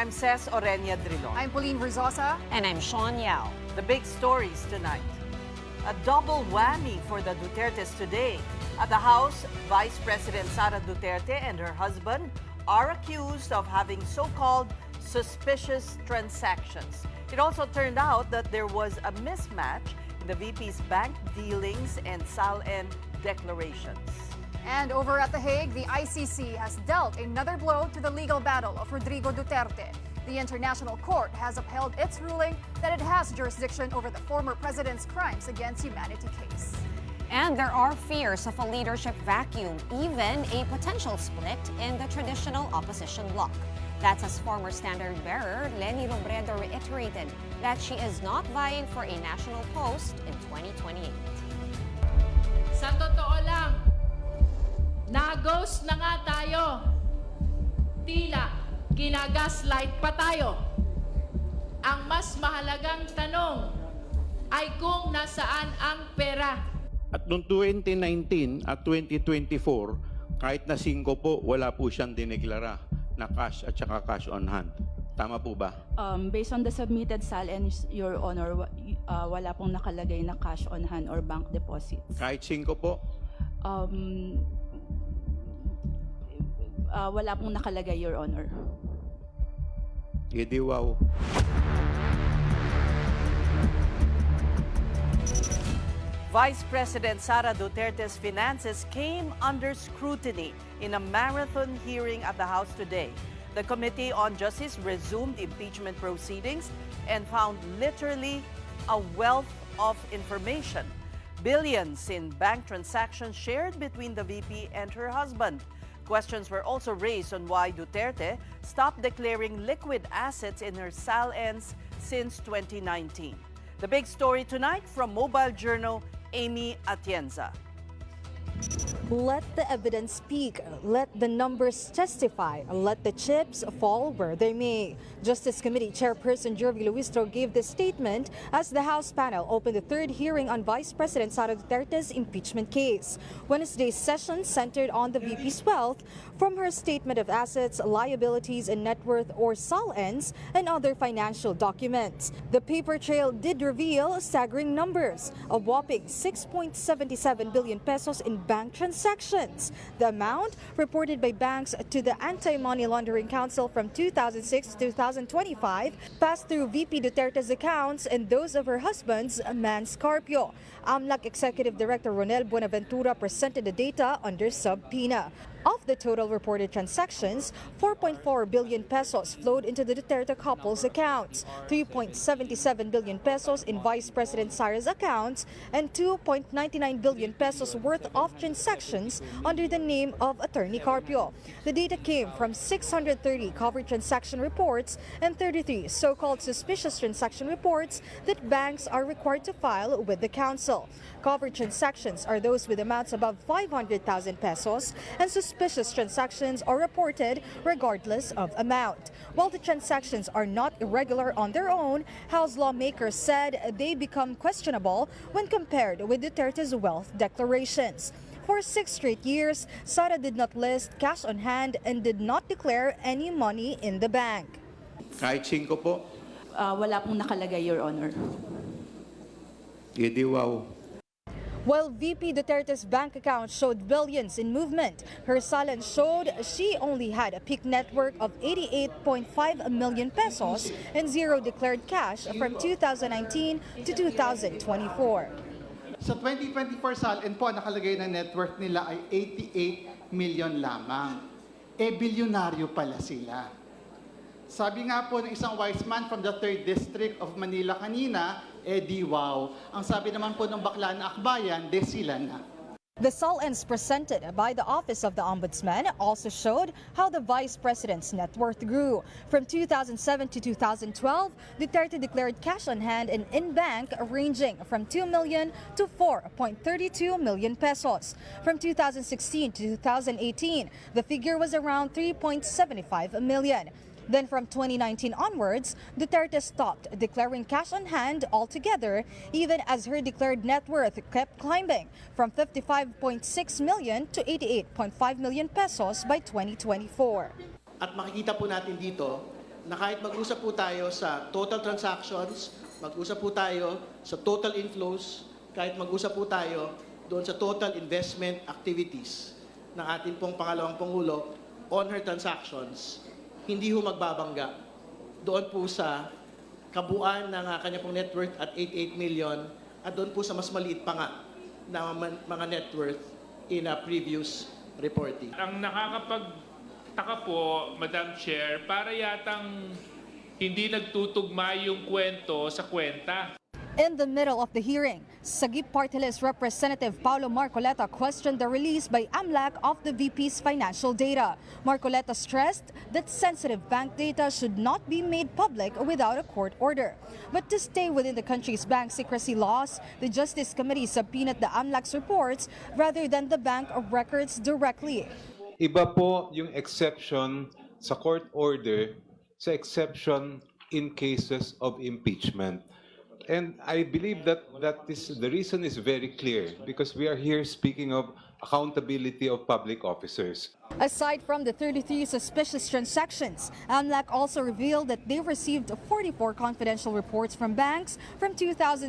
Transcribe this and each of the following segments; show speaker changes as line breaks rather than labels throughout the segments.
I'm Ces Orenia Drilon.
I'm Pauline Verzosa.
And I'm Sean Yao.
The big stories tonight. A double whammy for the Dutertes today. At the House, Vice President Sara Duterte and her husband are accused of having so-called suspicious transactions. It also turned out that there was a mismatch in the VP's bank dealings and SALN declarations.
And over at The Hague, the ICC has dealt another blow to the legal battle of Rodrigo Duterte. The International Court has upheld its ruling that it has jurisdiction over the former president's crimes against humanity case.
And there are fears of a leadership vacuum, even a potential split in the traditional opposition bloc. That's as former standard-bearer Leni Robredo reiterated that she is not vying for a national post in 2028.
Sa totoo lang, na-ghost na nga tayo. Tila, ginagaslight pa tayo. Ang mas mahalagang tanong ay kung nasaan ang pera.
At noong 2019 at 2024, kahit na 5 po, wala po siyang dineklara na cash at saka cash on hand. Tama po ba?
Based on the submitted SALN, Your Honor, wala pong nakalagay na cash on hand or bank deposits.
Kahit 5 po?
Wala pong nakalagay, Your Honor.
Hindi wow.
Vice President Sara Duterte's finances came under scrutiny in a marathon hearing at the House today. The Committee on Justice resumed impeachment proceedings and found literally a wealth of information. Billions in bank transactions shared between the VP and her husband. Questions were also raised on why Duterte stopped declaring liquid assets in her SALNs since 2019. The big story tonight from Mobile Journal, Amy Atienza.
Let the evidence speak. Let the numbers testify. Let the chips fall where they may. Justice Committee Chairperson Jervy Luistro gave this statement as the House panel opened the third hearing on Vice President Sara Duterte's impeachment case. Wednesday's session centered on the VP's wealth from her statement of assets, liabilities, and net worth or SALNs and other financial documents. The paper trail did reveal staggering numbers, a whopping 6.77 billion pesos in bank transactions. The amount reported by banks to the Anti-Money Laundering Council from 2006 to 2025 passed through VP Duterte's accounts and those of her husband's Mans Carpio. AMLAC Executive Director Ronel Buenaventura presented the data under subpoena. Of the total reported transactions, 4.4 billion pesos flowed into the Duterte couple's accounts, 3.77 billion pesos in Vice President Sara's accounts, and 2.99 billion pesos worth of transactions under the name of Attorney Carpio. The data came from 630 covered transaction reports and 33 so-called suspicious transaction reports that banks are required to file with the council. Covered transactions are those with amounts above 500,000 pesos, and suspicious transactions are reported regardless of amount. While the transactions are not irregular on their own, House lawmakers said they become questionable when compared with Duterte's wealth declarations. For 6 straight years, Sara did not list cash on hand and did not declare any money in the bank.
Kahit 5 po?
Wala pong nakalagay, Your Honor.
Hindi wow.
While VP Duterte's bank account showed billions in movement, her SALN showed she only had a peak net worth of 88.5 million pesos and zero declared cash from 2019 to 2024.
Sa 2024 SALN po, nakalagay na net worth nila ay 88 million lamang. Bilyonaryo pala sila. Sabi nga po ng isang wise man from the 3rd District of Manila kanina, di wow. Ang sabi naman po ng bakla na akbayan, sila na.
The SALNs presented by the Office of the Ombudsman also showed how the Vice President's net worth grew. From 2007 to 2012, Duterte declared cash on hand and in-bank ranging from 2 million to 4.32 million pesos. From 2016 to 2018, the figure was around 3.75 million. Then from 2019 onwards, Duterte stopped declaring cash on hand altogether, even as her declared net worth kept climbing from 55.6 million to 88.5 million pesos by 2024.
At makikita po natin dito
na kahit mag-usap po tayo sa total transactions, mag-usap po tayo sa total inflows, kahit mag-usap po tayo doon sa total investment activities ng ating pong pangalawang Pangulo on her transactions, hindi ho magbabangga doon po sa kabuuan ng kanya pong net worth at 88 million at doon po sa mas maliit pa nga na mga net worth in a previous reporting.
Ang nakakapagtaka po, Madam Chair, para yatang hindi nagtutugma yung kwento sa kwenta.
In the middle of the hearing, Sagip Party List Representative Paulo Marcoleta questioned the release by AMLAC of the VP's financial data. Marcoleta stressed that sensitive bank data should not be made public without a court order. But to stay within the country's bank secrecy laws, the Justice Committee subpoenaed the AMLAC's reports rather than the bank records directly.
Iba po yung exception sa court order sa exception in cases of impeachment. And I believe that the reason is very clear because we are here speaking of accountability of public officers.
Aside from the 33 suspicious transactions, AMLAC also revealed that they received 44 confidential reports from banks from 2017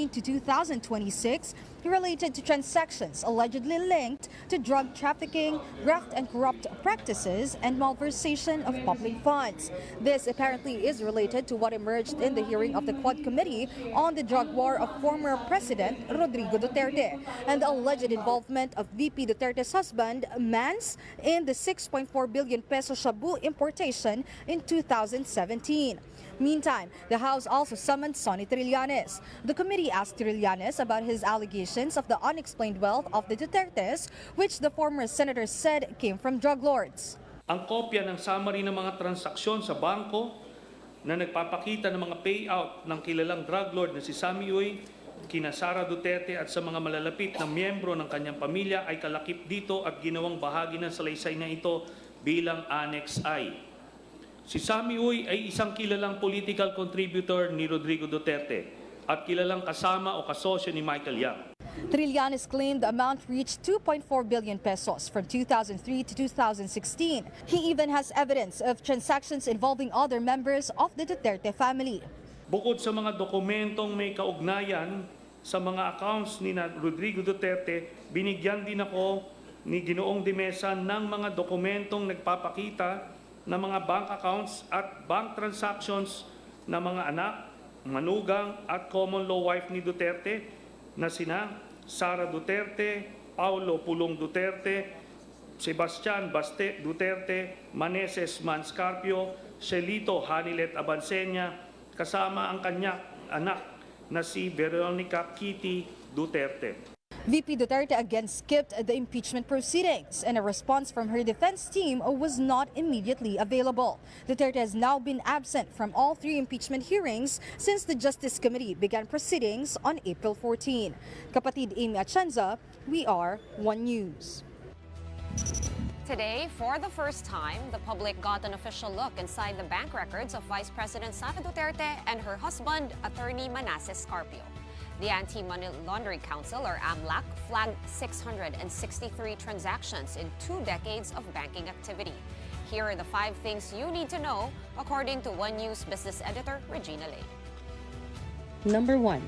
to 2026 related to transactions allegedly linked to drug trafficking, graft and corrupt practices, and malversation of public funds. This apparently is related to what emerged in the hearing of the Quad Committee on the drug war of former President Rodrigo Duterte and the alleged involvement of VP Duterte's husband, Mans, in the 6.4 billion peso shabu importation in 2017. Meantime, the House also summoned Sonny Trillanes. The committee asked Trillanes about his allegations of the unexplained wealth of the Dutertes, which the former senator said came from drug lords.
Ang kopya ng summary ng mga transaksyon sa bangko na nagpapakita ng mga payout ng kilalang drug lord na si Sammy Uy, kina Sara Duterte at sa mga malalapit na miyembro ng kanyang pamilya ay kalakip dito at ginawang bahagi ng salaysay na ito bilang Annex I. Si Sammy Uy ay isang kilalang political contributor ni Rodrigo Duterte at kilalang kasama o kasosyo ni Michael Yap.
Trillanes claimed the amount reached 2.4 billion pesos from 2003 to 2016. He even has evidence of transactions involving other members of the Duterte family.
Bukod sa mga dokumentong may kaugnayan sa mga accounts ni Rodrigo Duterte, binigyan din ako ni Ginoong Dimesa ng mga dokumentong nagpapakita ng mga bank accounts at bank transactions ng mga anak, manugang at common law wife ni Duterte na sina Sara Duterte, Paulo Pulong Duterte, Sebastian Baste Duterte, Maneses Manscarpio, Celito Hanilet Abansenya, kasama ang kanyang anak na si Veronica Kitty Duterte.
VP Duterte again skipped the impeachment proceedings, and a response from her defense team was not immediately available. Duterte has now been absent from all 3 impeachment hearings since the Justice Committee began proceedings on April 14. Kapatid Amy Atienza, we are One News.
Today, for the first time, the public got an official look inside the bank records of Vice President Sara Duterte and her husband, attorney Manasseh Scarpio. The Anti-Money Laundering Council, or AMLAC, flagged 663 transactions in 2 decades of banking activity. Here are the 5 things you need to know, according to One News business editor Regina Lay.
Number 1.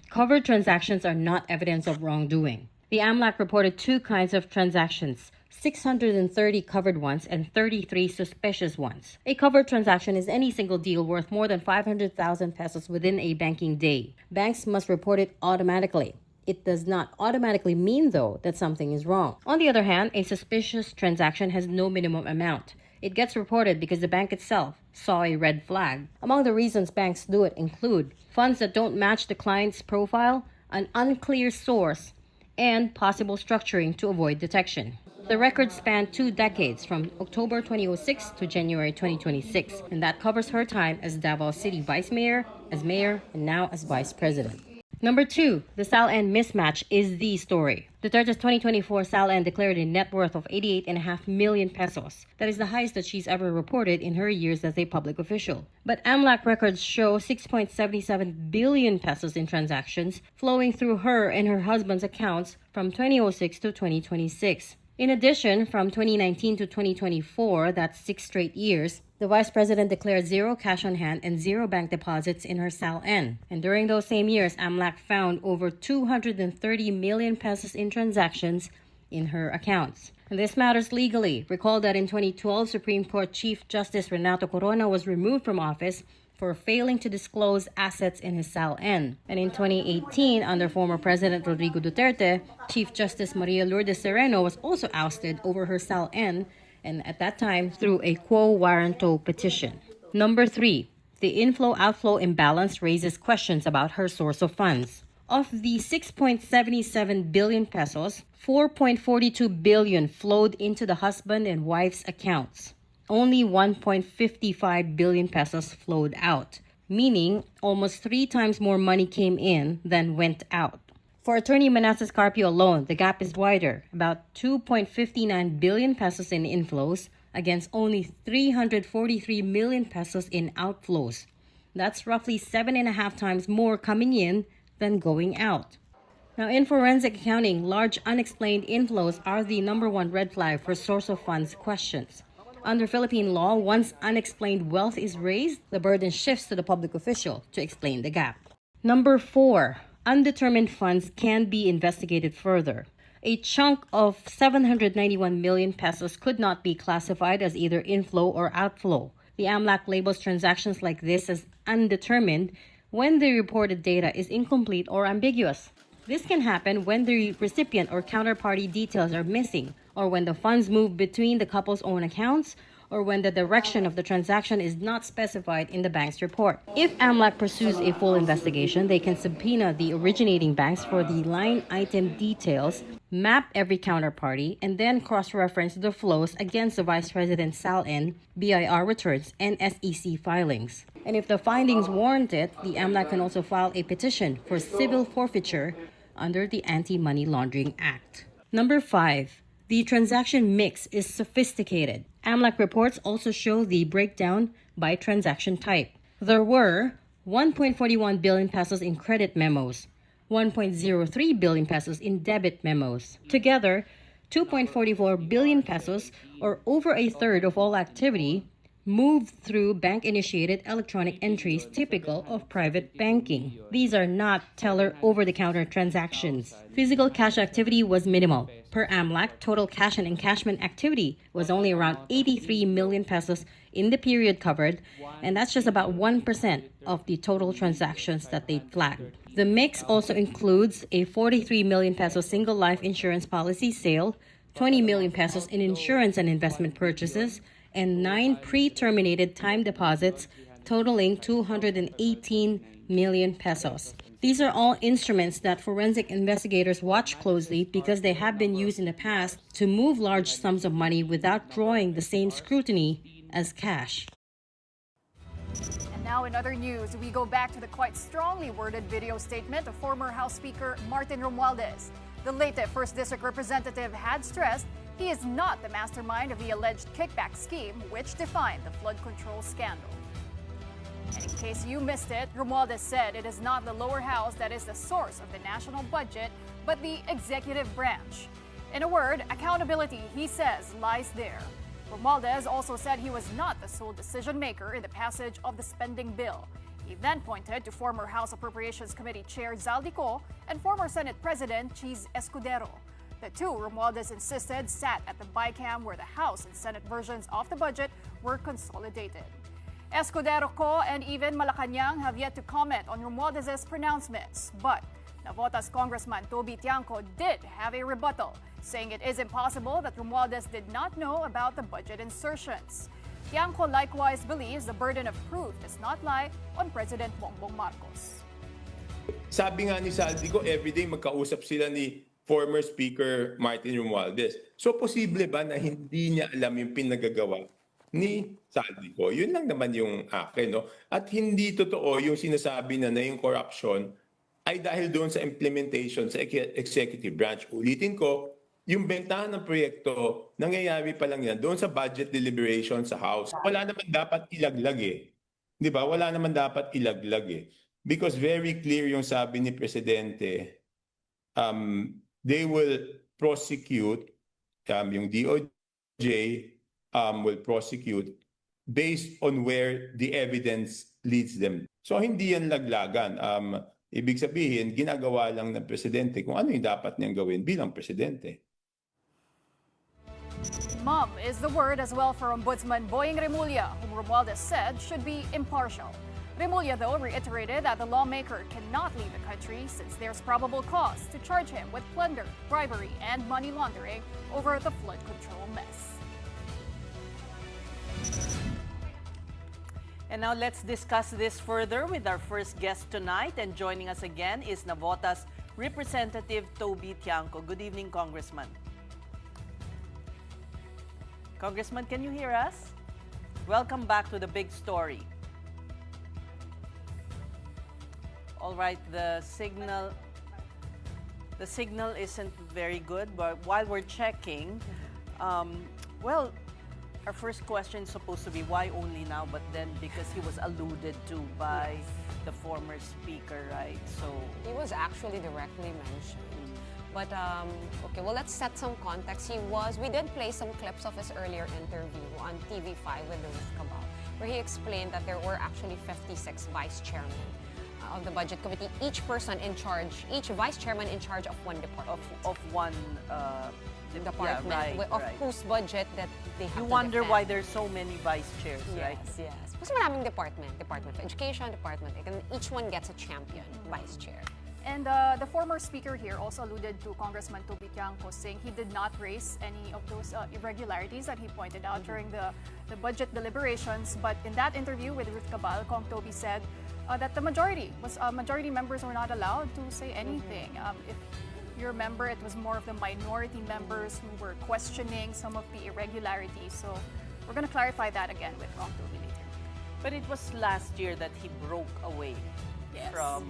Covered transactions are not evidence of wrongdoing. The AMLAC reported 2 kinds of transactions: 630 covered ones and 33 suspicious ones. A covered transaction is any single deal worth more than 500,000 pesos within a banking day. Banks must report it automatically. It does not automatically mean, though, that something is wrong. On the other hand, a suspicious transaction has no minimum amount. It gets reported because the bank itself saw a red flag. Among the reasons banks do it include funds that don't match the client's profile, an unclear source, and possible structuring to avoid detection. The record spanned 2 decades, from October 2006 to January 2026, and that covers her time as Davao City Vice Mayor, as Mayor, and now as Vice President. Number 2, the SALN mismatch is the story. Duterte's 2024 SALN declared a net worth of 88.5 million pesos. That is the highest that she's ever reported in her years as a public official. But AMLAC records show 6.77 billion pesos in transactions flowing through her and her husband's accounts from 2006 to 2026. In addition, from 2019 to 2024, that's 6 straight years, the Vice President declared zero cash on hand and zero bank deposits in her SALN. And during those same years, AMLAC found over 230 million pesos in transactions in her accounts. And this matters legally. Recall that in 2012, Supreme Court Chief Justice Renato Corona was removed from office for failing to disclose assets in his SALN. And in 2018, under former President Rodrigo Duterte, Chief Justice Maria Lourdes Sereno was also ousted over her SALN, and at that time through a quo warranto petition. Number 3, the inflow-outflow imbalance raises questions about her source of funds. Of the 6.77 billion pesos, 4.42 billion flowed into the husband and wife's accounts. Only 1.55 billion pesos flowed out, meaning almost 3 times more money came in than went out. For attorney Manasseh Carpio alone, the gap is wider, about 2.59 billion pesos in inflows against only 343 million pesos in outflows. That's roughly 7.5 times more coming in than going out. Now, in forensic accounting, large unexplained inflows are the number one red flag for source of funds questions. Under Philippine law, once unexplained wealth is raised, the burden shifts to the public official to explain the gap. Number 4, undetermined funds can be investigated further. A chunk of 791 million pesos could not be classified as either inflow or outflow. The AMLAC labels transactions like this as undetermined when the reported data is incomplete or ambiguous. This can happen when the recipient or counterparty details are missing, or when the funds move between the couple's own accounts, or when the direction of the transaction is not specified in the bank's report. If AMLAC pursues a full investigation, they can subpoena the originating banks for the line item details, map every counterparty, and then cross-reference the flows against the Vice President's SALN, BIR returns, and SEC filings. And if the findings warrant it, the AMLAC can also file a petition for civil forfeiture under the Anti-Money Laundering Act. Number 5. The transaction mix is sophisticated. AMLAC reports also show the breakdown by transaction type. There were 1.41 billion pesos in credit memos, 1.03 billion pesos in debit memos. Together, 2.44 billion pesos, or over a third of all activity, moved through bank-initiated electronic entries typical of private banking. These are not teller over-the-counter transactions. Physical cash activity was minimal. Per AMLAC, total cash and encashment activity was only around 83 million pesos in the period covered, and that's just about 1% of the total transactions that they flagged. The mix also includes a 43 million peso single life insurance policy sale, 20 million pesos in insurance and investment purchases, and 9 pre-terminated time deposits totaling 218 million pesos. These are all instruments that forensic investigators watch closely because they have been used in the past to move large sums of money without drawing the same scrutiny as cash.
And now in other news, we go back to the quite strongly worded video statement of former House Speaker Martin Romualdez. The Leyte 1st District representative had stressed he is not the mastermind of the alleged kickback scheme which defined the flood control scandal. And in case you missed it, Romualdez said it is not the lower house that is the source of the national budget, but the executive branch. In a word, accountability, he says, lies there. Romualdez also said he was not the sole decision maker in the passage of the spending bill. He then pointed to former House Appropriations Committee Chair Zaldico and former Senate President Cheese Escudero. The two, Romualdez insisted, sat at the BICAM where the House and Senate versions of the budget were consolidated. Escudero Co. and even Malacanang have yet to comment on Romualdez's pronouncements, but Navotas Congressman Toby Tiangco did have a rebuttal, saying it is impossible that Romualdez did not know about the budget insertions. Tiangco likewise believes the burden of proof does not lie on President Bongbong Marcos.
Sabi nga ni Zaldico, everyday magkausap sila ni former Speaker Martin Romualdez. So posible ba na hindi niya alam yung pinagagawa ni Zaldico? Yun lang naman yung akin. No? At hindi totoo yung sinasabi na yung corruption ay dahil doon sa implementation sa executive branch. Ulitin ko, yung bentahan ng proyekto, nangyayari pa lang yan doon sa budget deliberation sa House. Wala naman dapat ilaglag eh. Di ba? Wala naman dapat ilaglag eh. Because very clear yung sabi ni Presidente, they will prosecute yung DOJ will prosecute based on where the evidence leads them. So hindi yan laglagan. Ibig sabihin, ginagawa lang ng presidente kung ano yung dapat niyang gawin bilang presidente.
Mum is the word as well for Ombudsman Boying Remulla, whom Romualdez said should be impartial. Remulla, though, reiterated that the lawmaker cannot leave the country since there's probable cause to charge him with plunder, bribery, and money laundering over the flood control mess.
And now let's discuss this further with our first guest tonight. And joining us again is Navotas Representative Toby Tiangco. Good evening, Congressman. Congressman, can you hear us? Welcome back to the big story. All right, the signal isn't very good, but while we're checking, well, our first question is supposed to be why only now, but then because he was alluded to by the former speaker, right? So
He was actually directly mentioned. But, okay, well, let's set some context. We did play some clips of his earlier interview on TV5 with Ruth Cabal, where he explained that there were actually 56 vice chairmen of the Budget Committee, each vice chairman in charge of one department.
of one
department,
yeah, right,
of
right.
whose budget that they have
You
to
wonder
defend.
why there's so many vice chairs, right?
Yes, yes. Mas maraming department. Department of Education, Department, and each one gets a champion vice chair.
And the former speaker here also alluded to Congressman Toby Tiangco, saying he did not raise any of those irregularities that he pointed out during the budget deliberations. But in that interview with Ruth Cabal, Kong Toby said that the majority members were not allowed to say anything. If you remember, it was more of the minority members who were questioning some of the irregularities. So we're going to clarify that again with Kong Toby later.
But it was last year that he broke away
Yes.
from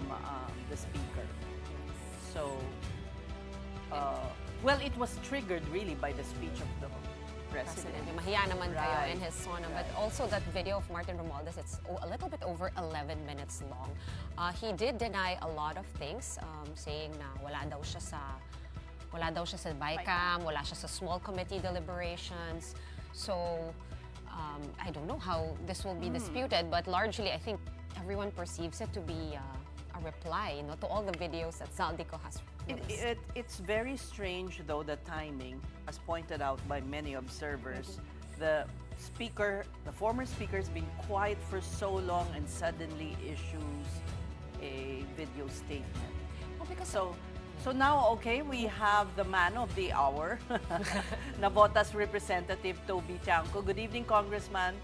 the speaker. So, well, it was triggered really by the speech of the president.
Mahiya naman kayo
Right.
in his sona. But also that video of Martin Romualdez, it's a little bit over 11 minutes long. He did deny a lot of things, saying na wala daw siya sa BICAM, wala siya sa small committee deliberations. So, I don't know how this will be disputed, but largely I think everyone perceives it to be a reply, to all the videos that Zaldico has released.
It's very strange, though, the timing, as pointed out by many observers. The former speaker has been quiet for so long and suddenly issues a video statement. So now, okay, we have the man of the hour, Navotas Representative Toby Tiangco. Good evening, Congressman.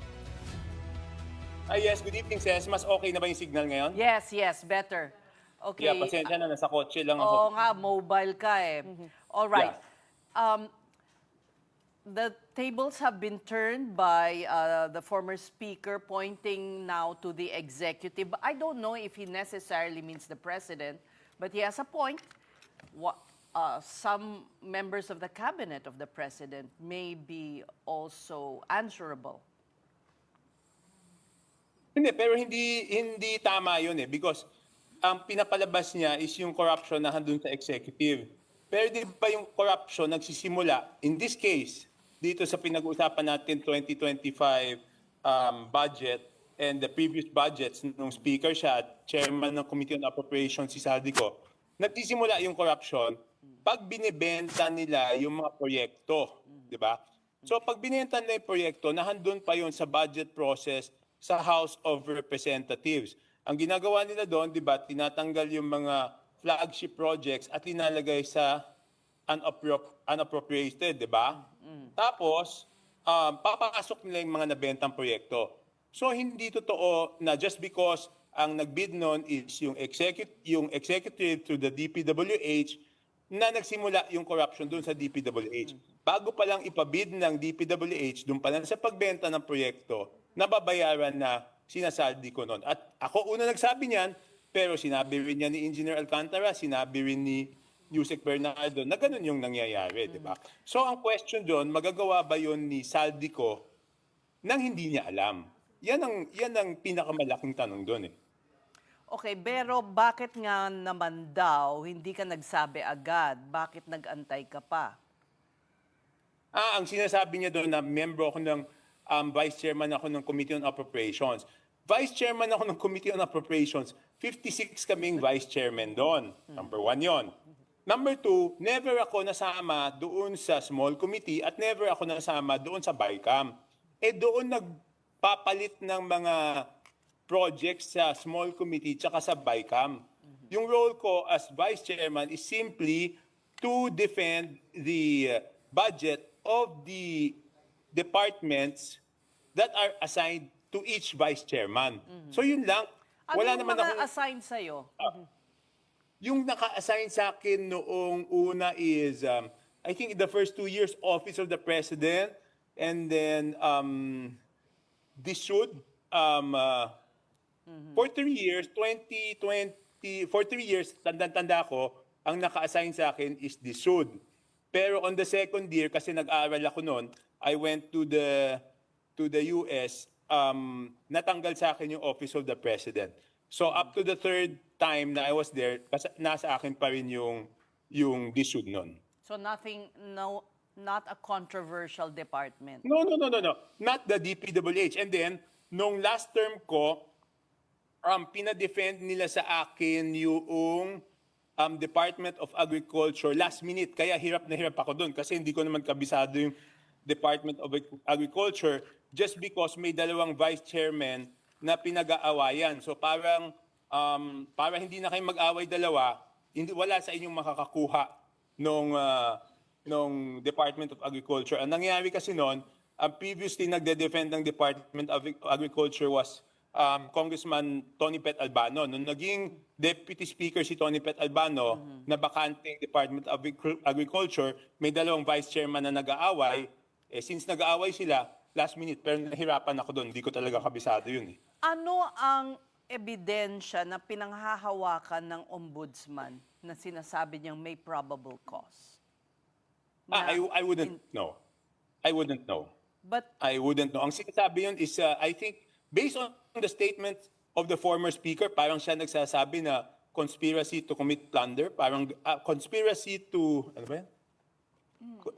Yes, good evening, Ses. Mas okay na ba yung signal ngayon?
Yes, better. Okay.
Yeah, pasensya na, nasa kotse lang
Oo
ako.
nga, mobile ka eh. All right. The tables have been turned by the former speaker pointing now to the executive. I don't know if he necessarily means the president, but he has a point. Some members of the cabinet of the president may be also answerable.
Hindi, pero hindi tama yun because ang pinapalabas niya is yung corruption na handun sa executive. Pero di ba yung corruption nagsisimula, in this case, dito sa pinag-uusapan natin 2025 budget and the previous budgets nung speaker siya at chairman ng Committee on Appropriations si Saldico, nagsisimula yung corruption pag binibenta nila yung mga proyekto, di ba? So pag binenta nila yung proyekto, nahandun pa yun sa budget process sa House of Representatives. Ang ginagawa nila doon, di ba, tinatanggal yung mga flagship projects at linalagay sa unappropriated, di ba? Tapos, papasok nila yung mga nabentang proyekto. So, hindi totoo na just because ang nagbid noon is yung executive to the DPWH na nagsimula yung corruption doon sa DPWH. Bago pa lang ipabid ng DPWH, doon pa lang sa pagbenta ng proyekto, nababayaran na sinasaldi ko noon. At ako una nagsabi niyan, pero sinabi rin niya ni Engineer Alcantara, sinabi rin ni Yusek Bernardo na ganun yung nangyayari, di ba? So ang question doon, magagawa ba yun ni Saldico nang hindi niya alam? Yan ang pinakamalaking tanong doon eh.
Okay, pero bakit nga naman daw hindi ka nagsabi agad? Bakit nag-antay ka pa?
Ang sinasabi niya doon na member ako ng vice chairman ako ng Committee on Appropriations. Vice chairman ako ng Committee on Appropriations. 56 kaming vice chairman doon. Number 1 yon. Number 2, never ako nasama doon sa small committee at never ako nasama doon sa BICAM. Doon nagpapalit ng mga projects sa small committee tsaka sa BICAM. Yung role ko as vice chairman is simply to defend the budget of the departments that are assigned to each vice chairman. So yun lang.
Ano
Wala
yung
naman
mga
akong...
assign sa'yo?
Yung naka-assign sa akin noong una is, I think the first 2 years, Office of the President, and then DSUD, for 3 years, 2020, for 3 years, tanda ko, ang naka-assign sa akin is DSUD. Pero on the second year, kasi nag-aaral ako noon, I went to the US, natanggal sa akin yung Office of the President. So up to the third time na I was there, nasa akin pa rin yung DSUD noon.
So not a controversial department.
No. Not the DPWH. And then, nung last term ko, pinadefend nila sa akin yung Department of Agriculture last minute. Kaya hirap na hirap ako doon kasi hindi ko naman kabisado yung Department of Agriculture just because may dalawang vice chairman na pinag-aawayan. So parang para hindi na kayo mag-away dalawa, wala sa inyong makakakuha nung Department of Agriculture. Ang nangyari kasi noon, previously nagde-defend ng Department of Agriculture was Congressman Tony Pet Albano. Nung naging Deputy Speaker si Tony Pet Albano, na bakante Department of Agriculture, may dalawang vice chairman na nag-aaway. Since nag-aaway sila, last minute, pero nahirapan ako doon. Hindi ko talaga kabisado yun.
Ano ang ebidensya na pinanghahawakan ng ombudsman na sinasabi niyang may probable cause?
I wouldn't know. I wouldn't know.
But
I wouldn't know. Ang sinasabi yun is, I think, based on the statement of the former speaker, parang siya nagsasabi na conspiracy to commit plunder, parang conspiracy to, ano ba yan?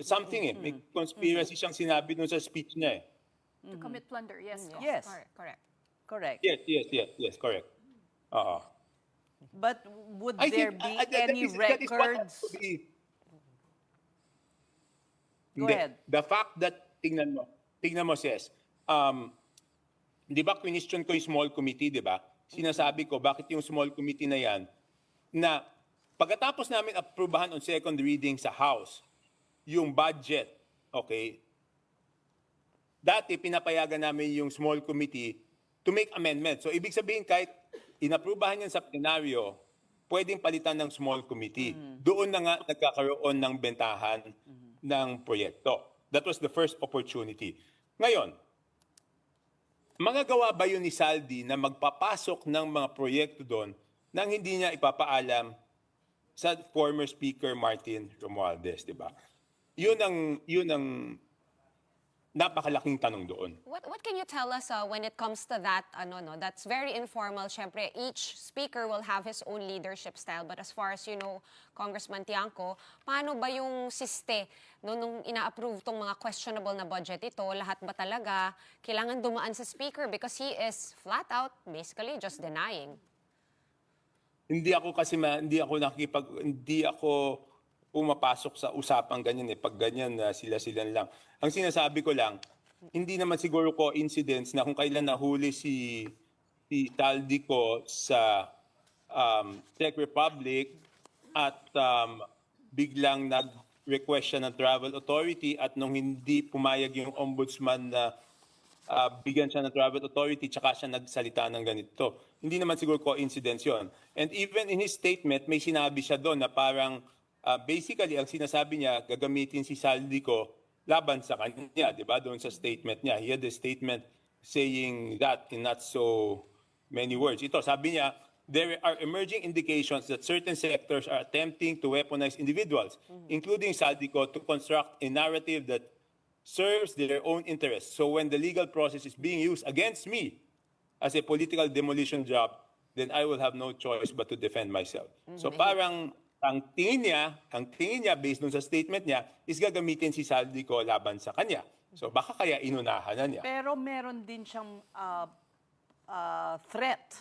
Something may conspiracy siyang sinabi dun sa speech niya
To commit plunder, yes.
yes,
Correct.
Yes, correct.
but would
I
there
think,
be
that
any
is what has
records?
to be.
Go
Hindi.
ahead.
The fact that, tingnan mo, sis, di ba question ko yung small committee, di ba? Sinasabi ko, bakit yung small committee na yan, na pagkatapos namin aprubahan on second reading sa House, yung budget, okay, dati pinapayagan namin yung small committee to make amendments. So ibig sabihin kahit inaprubahan yan sa plenaryo, pwedeng palitan ng small committee. Doon na nga nagkakaroon ng bentahan ng proyekto. That was the first opportunity. Ngayon, magagawa ba yun ni Saldi na magpapasok ng mga proyekto doon nang hindi niya ipapaalam sa former Speaker Martin Romualdez, di ba? Yun ang napakalaking tanong doon.
What can you tell us when it comes to that? That's very informal. Siyempre, each speaker will have his own leadership style. But as far as you know, Congressman Tiangco, paano ba yung siste nung ina-approve tong mga questionable na budget ito? Lahat ba talaga kailangan dumaan sa speaker because he is flat out basically just denying?
Hindi ako pumapasok sa usapang ganyan pag ganyan sila lang. Ang sinasabi ko lang, hindi naman siguro coincidence na kung kailan nahuli si Saldico sa Czech Republic at biglang nag-request siya ng travel authority at nung hindi pumayag yung ombudsman na bigyan siya ng travel authority tsaka siya nagsalita ng ganito. Hindi naman siguro coincidence yon. And even in his statement, may sinabi siya doon na parang basically, ang sinasabi niya, gagamitin si Saldico laban sa kanya, di ba? Doon sa statement niya. He had a statement saying that in not so many words. Ito, sabi niya, there are emerging indications that certain sectors are attempting to weaponize individuals, including Saldico, to construct a narrative that serves their own interests. So when the legal process is being used against me as a political demolition job, then I will have no choice but to defend myself. So parang ang tingin niya based dun sa statement niya is gagamitin si Saldico laban sa kanya. So baka kaya inunahan na niya.
Pero meron din siyang threat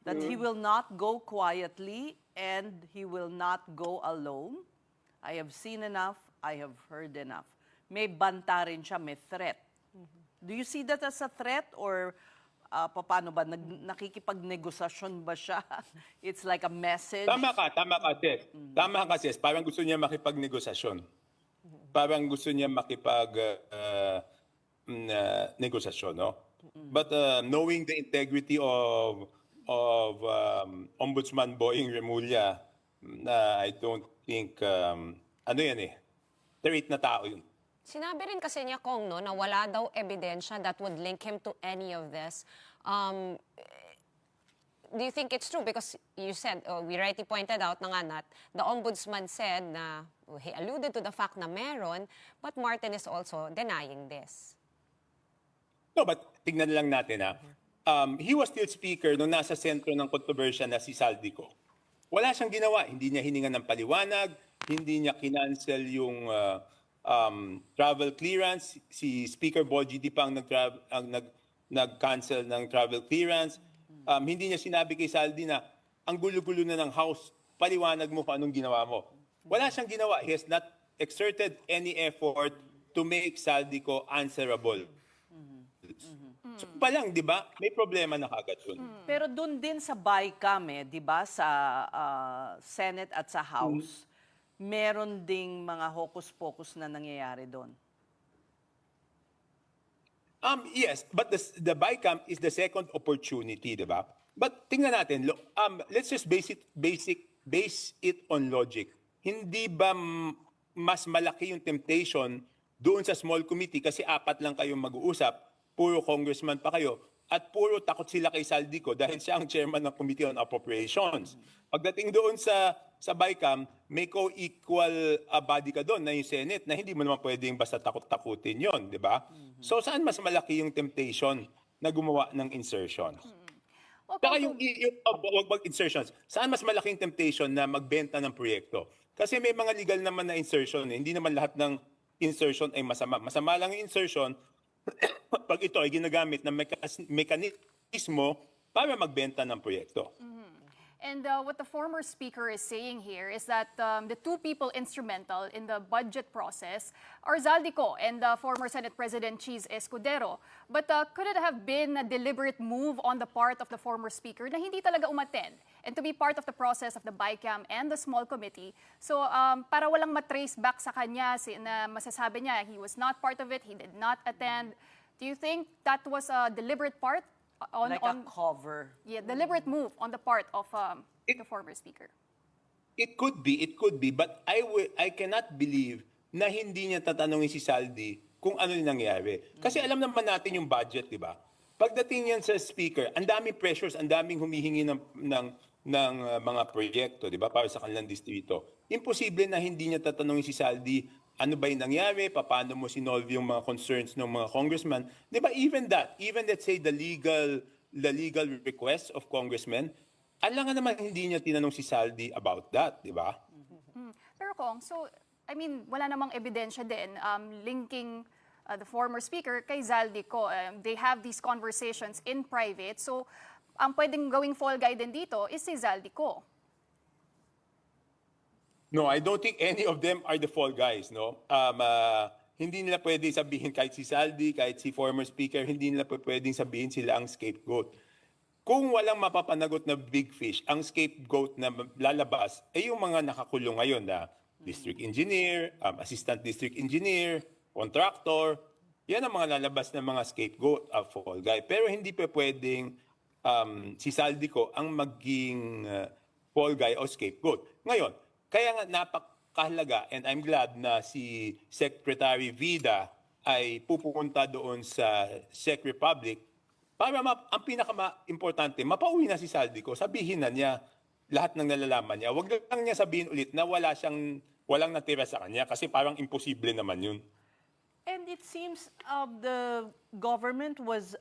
that he will not go quietly and he will not go alone. I have seen enough, I have heard enough. May banta rin siya, may threat. Do you see that as a threat or paano ba? Nakikipagnegosasyon ba siya? It's like a message.
Tama ka, sis. Tama ka, sis. Parang gusto niya makipagnegosasyon. Parang gusto niya negosasyon, no? But knowing the integrity of Ombudsman Boying Remulla, I don't think, straight na tao yun.
Sinabi rin kasi niya, Kong, no, na wala daw ebidensya that would link him to any of this. Do you think it's true? Because you said, we rightly pointed out na nga that the ombudsman said na he alluded to the fact na meron, but Martin is also denying this.
No, but tignan lang natin he was still speaker nung nasa sentro ng kontrobersya na si Saldico. Wala siyang ginawa. Hindi niya hininga ng paliwanag, hindi niya kinancel yung travel clearance. Si Speaker Bogie Di pa ang nag-cancel ng travel clearance. Hindi niya sinabi kay Saldi na ang gulo-gulo na ng House, paliwanag mo kung anong ginawa mo. Wala siyang ginawa. He has not exerted any effort to make Saldico answerable. So pa lang, di ba? May problema na kagad yun.
Pero dun din sa BICAM, di ba, sa Senate at sa House, meron ding mga hocus-pocus na nangyayari doon.
Yes, but the BICAM is the second opportunity, di ba? But tingnan natin, let's just base it on logic. Hindi ba mas malaki yung temptation doon sa small committee kasi 4 lang kayong mag-uusap, puro congressman pa kayo, at puro takot sila kay Saldico dahil siya ang chairman ng Committee on Appropriations. Pagdating doon sa BICAM, may co-equal body ka doon na yung Senate na hindi mo naman pwedeng basta takot-takutin yon, di ba? So saan mas malaki yung temptation na gumawa ng insertions? Saka yung insertions, saan mas malaking temptation na magbenta ng proyekto? Kasi may mga legal naman na insertion. Hindi naman lahat ng insertion ay masama. Masama lang yung insertion pag ito ay ginagamit ng mekanismo para magbenta ng proyekto.
And what the former speaker is saying here is that the two people instrumental in the budget process are Zaldico and former Senate President Cheese Escudero. But could it have been a deliberate move on the part of the former speaker na hindi talaga umattend and to be part of the process of the BICAM and the small committee? So para walang matrace back sa kanya na masasabi niya he was not part of it, he did not attend. Do you think that was a deliberate part?
Like a cover.
Yeah, deliberate move on the part of the former speaker.
It could be, but I cannot believe na hindi niya tatanungin si Saldi kung ano yung nangyari. Kasi alam naman natin yung budget, di ba? Pagdating yan sa speaker, ang daming pressures, ang daming humihingi ng mga proyekto, di ba, para sa kanilang distrito. Imposible na hindi niya tatanungin si Saldi ano ba yung nangyari, paano mo sinolve yung mga concerns ng mga congressman. Di ba, even let's say the legal request of congressmen, alam nga naman hindi niya tinanong si Saldi about that, di ba?
Pero Kong, so, I mean, wala namang ebidensya din linking the former speaker kay Zaldico. They have these conversations in private. So, ang pwedeng gawing fall guy din dito is si Zaldico.
No, I don't think any of them are the fall guys, no? Hindi nila pwede sabihin kahit si Saldi, kahit si former speaker, hindi nila pwedeng sabihin sila ang scapegoat. Kung walang mapapanagot na big fish, ang scapegoat na lalabas ay yung mga nakakulong ngayon na district engineer, assistant district engineer, contractor. Yan ang mga lalabas na mga scapegoat, fall guy. Pero hindi pa pwedeng si Saldico ang maging fall guy o scapegoat. Ngayon, kaya nga napakahalaga and I'm glad na si Secretary Vida ay pupunta doon sa Czech Republic para ang pinaka-importante, mapauwi na si Saldico, sabihin na niya lahat ng nalalaman niya. Huwag lang niya sabihin ulit na walang natira sa kanya kasi parang imposible naman yun.
And it seems the government was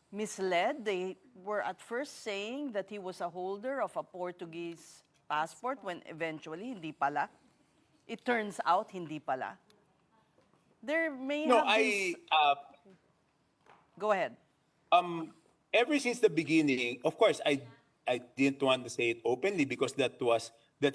misled. They were at first saying that he was a holder of a Portuguese passport when eventually hindi pala? It turns out hindi pala. There may
No,
have this... Go ahead.
Ever since the beginning, of course, I didn't want to say it openly because that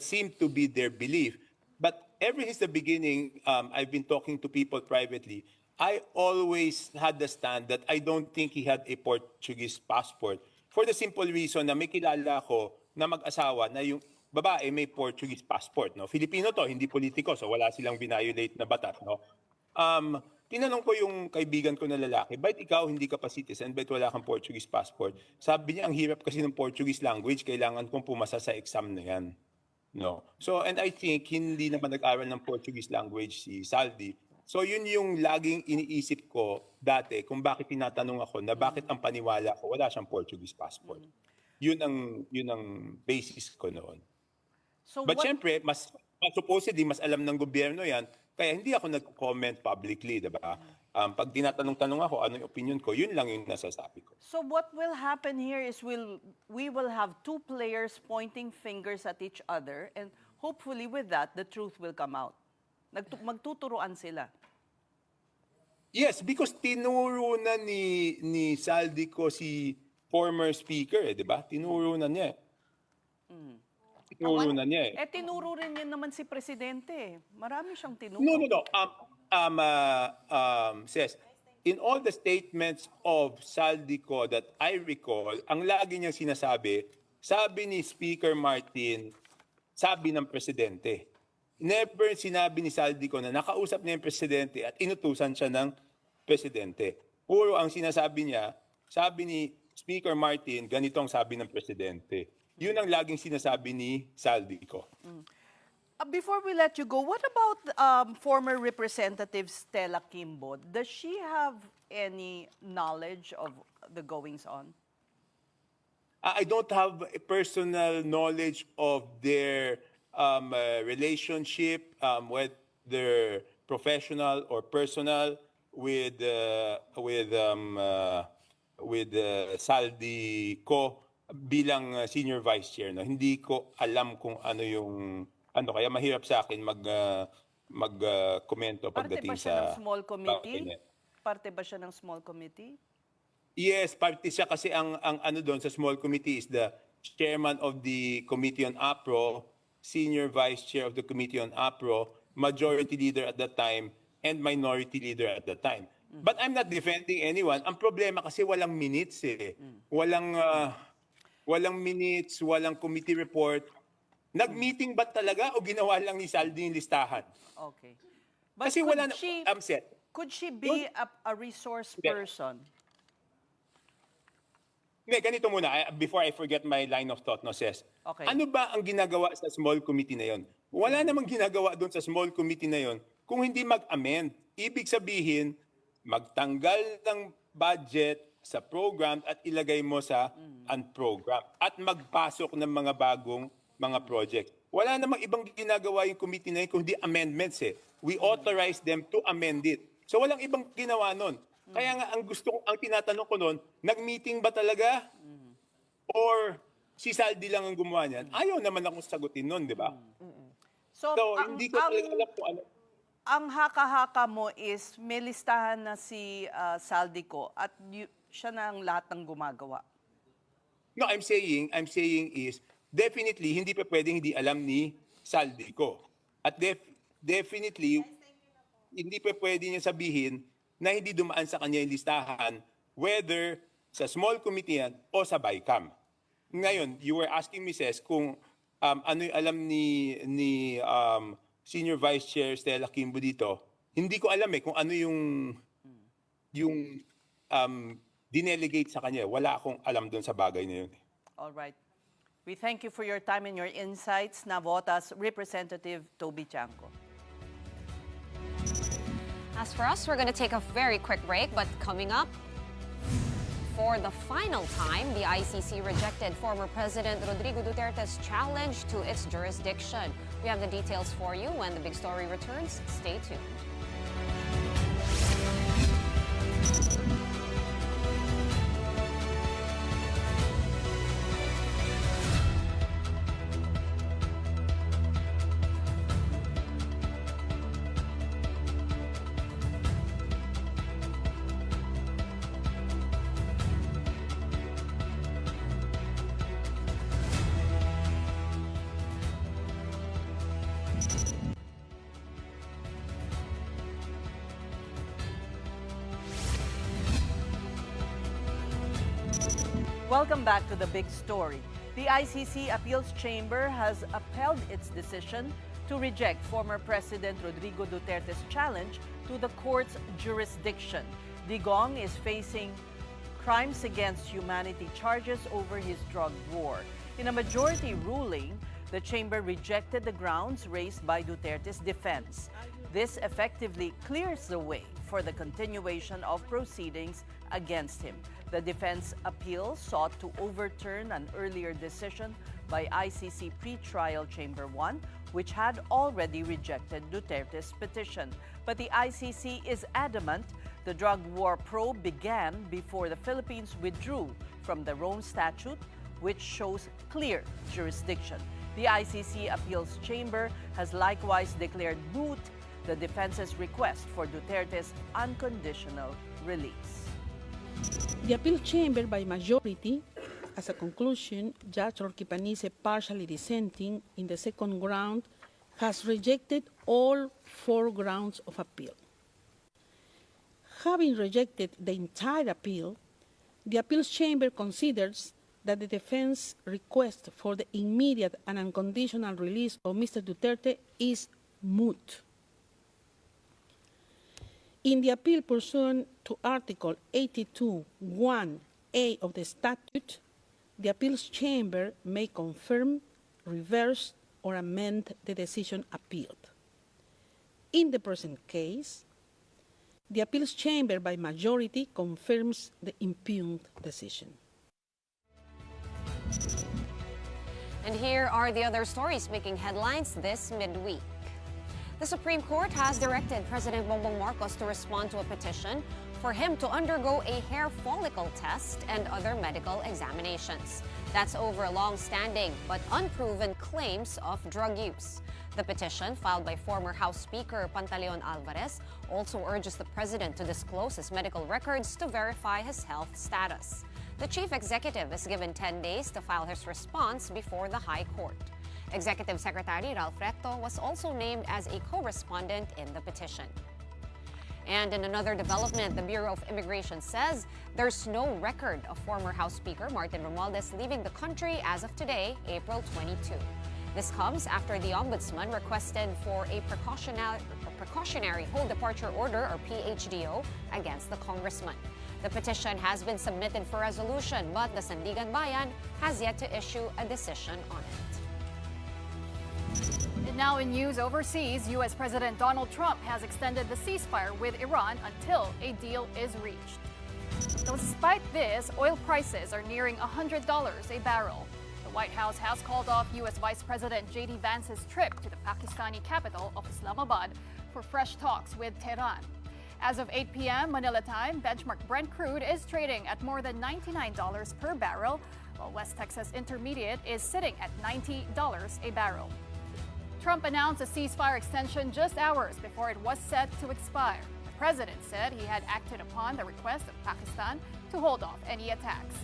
seemed to be their belief. But ever since the beginning, I've been talking to people privately. I always had the stand that I don't think he had a Portuguese passport for the simple reason na may kilala ko na mag-asawa na yung babae may Portuguese passport. No? Filipino to, hindi politiko, so wala silang violate na batas. No? Tinanong ko yung kaibigan ko na lalaki, bakit ikaw hindi ka pa citizen, bakit wala kang Portuguese passport? Sabi niya, ang hirap kasi ng Portuguese language, kailangan kong pumasa sa exam na yan. No. So, and I think hindi naman nag-aral ng Portuguese language si Saldi. So, yun yung laging iniisip ko dati kung bakit tinatanong ako na bakit ang paniwala ko wala siyang Portuguese passport. Yun ang basis ko noon.
So
But syempre, supposedly, mas alam ng gobyerno yan, kaya hindi ako nag-comment publicly, diba? Pag tinatanong-tanong ako, ano yung opinion ko, yun lang yung nasasabi ko.
So what will happen here is we will have two players pointing fingers at each other, and hopefully with that, the truth will come out. Magtuturuan sila.
Yes, because tinuro na ni Saldico si former speaker, di ba? Tinuro na niya. Tinuro na niya.
Tinuro rin niya naman si Presidente. Marami siyang tinuro.
No. Says, in all the statements of Saldico that I recall, ang lagi niyang sinasabi, sabi ni Speaker Martin, sabi ng Presidente. Never sinabi ni Saldico na nakausap niya yung Presidente at inutusan siya ng Presidente. Puro ang sinasabi niya, sabi ni Speaker Martin, ganito ang sabi ng Presidente. Yun ang laging sinasabi ni Saldico.
Before we let you go, what about former Representative Stella Kimbo? Does she have any knowledge of the goings-on?
I don't have a personal knowledge of their relationship, whether professional or personal, with Saldico bilang senior vice chair. No? Hindi ko alam kung ano yung kaya mahirap sa akin magkomento pagdating sa
small committee? Parte ba siya ng small committee?
Yes, parte siya kasi ang ano doon sa small committee is the chairman of the Committee on APRO, senior vice chair of the Committee on APRO, majority leader at that time, and minority leader at that time. But I'm not defending anyone. Ang problema kasi walang minutes eh. Walang minutes, walang committee report. Nag-meeting ba talaga o ginawa lang ni Saldi yung listahan?
Okay. But
kasi wala na, set.
Could she be a resource person?
Hindi, ganito muna, before I forget my line of thought, no, Ses.
Okay.
Ano ba ang ginagawa sa small committee na yon? Wala namang ginagawa doon sa small committee na yon kung hindi mag-amend. Ibig sabihin, magtanggal ng budget sa program at ilagay mo sa unprogram at magpasok ng mga bagong mga project. Wala namang ibang ginagawa yung committee na yun kundi amendments eh. We authorize them to amend it. So walang ibang ginawa nun. Kaya nga ang tinatanong ko nun, nag-meeting ba talaga? Or si Saldi lang ang gumawa niyan? Ayaw naman akong sagutin nun, di ba? So hindi ko talaga alam kung ano.
Ang haka-haka mo is may listahan na si Saldico at siya na ang lahat ng gumagawa.
No, I'm saying is definitely hindi pa pwedeng hindi alam ni Saldico. At definitely hindi pa pwede niya sabihin na hindi dumaan sa kanya yung listahan whether sa small committee yan o sa BICAM. Ngayon, you were asking me, Ses, kung ano yung alam ni Senior Vice Chair Stella Kimbo dito. Hindi ko alam kung ano yung dinelegate sa kanya. Wala akong alam doon sa bagay na yun.
All right. We thank you for your time and your insights, Navotas Representative Toby Chanco.
As for us, we're going to take a very quick break, but coming up, for the final time, the ICC rejected former President Rodrigo Duterte's challenge to its jurisdiction. We have the details for you when the big story returns. Stay tuned.
Welcome back to the big story. The ICC Appeals Chamber has upheld its decision to reject former President Rodrigo Duterte's challenge to the court's jurisdiction. Digong is facing crimes against humanity charges over his drug war. In a majority ruling, the chamber rejected the grounds raised by Duterte's defense. This effectively clears the way for the continuation of proceedings against him. The defense appeal sought to overturn an earlier decision by ICC Pretrial Chamber 1, which had already rejected Duterte's petition. But the ICC is adamant the drug war probe began before the Philippines withdrew from the Rome Statute, which shows clear jurisdiction. The ICC Appeals Chamber has likewise declared moot the defense's request for Duterte's unconditional release.
The appeal chamber by majority, as a conclusion, Judge Roque Panice, partially dissenting in the second ground, has rejected all 4 grounds of appeal. Having rejected the entire appeal, the appeals chamber considers that the defense request for the immediate and unconditional release of Mr. Duterte is moot. In the appeal pursuant to Article 82(1)(a) of the statute, the appeals chamber may confirm, reverse, or amend the decision appealed. In the present case, the appeals chamber by majority confirms the impugned decision.
And here are the other stories making headlines this midweek. The Supreme Court has directed President Bongbong Marcos to respond to a petition for him to undergo a hair follicle test and other medical examinations. That's over long-standing but unproven claims of drug use. The petition, filed by former House Speaker Pantaleon Alvarez, also urges the president to disclose his medical records to verify his health status. The chief executive is given 10 days to file his response before the High Court. Executive Secretary Ralph Recto was also named as a co-respondent in the petition. And in another development, the Bureau of Immigration says there's no record of former House Speaker Martin Romualdez leaving the country as of today, April 22. This comes after the Ombudsman requested for a precautionary hold departure order, or PHDO, against the congressman. The petition has been submitted for resolution, but the Sandigan Bayan has yet to issue a decision on it.
And now in news overseas, U.S. President Donald Trump has extended the ceasefire with Iran until a deal is reached. Though despite this, oil prices are nearing $100 a barrel. The White House has called off U.S. Vice President J.D. Vance's trip to the Pakistani capital of Islamabad for fresh talks with Tehran. As of 8 p.m. Manila time, benchmark Brent crude is trading at more than $99 per barrel, while West Texas Intermediate is sitting at $90 a barrel. Trump announced a ceasefire extension just hours before it was set to expire. The president said he had acted upon the request of Pakistan to hold off any attacks.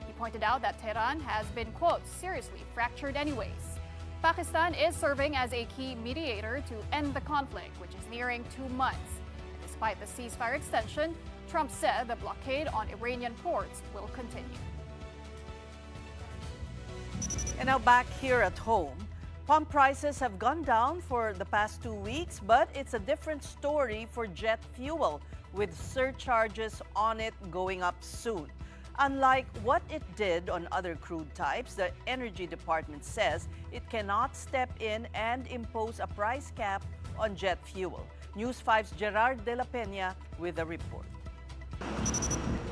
He pointed out that Tehran has been, quote, seriously fractured anyways. Pakistan is serving as a key mediator to end the conflict, which is nearing 2 months. And despite the ceasefire extension, Trump said the blockade on Iranian ports will continue.
And now back here at home. Pump prices have gone down for the past 2 weeks, but it's a different story for jet fuel, with surcharges on it going up soon. Unlike what it did on other crude types, the Energy Department says it cannot step in and impose a price cap on jet fuel. News 5's Gerard De La Peña with a report.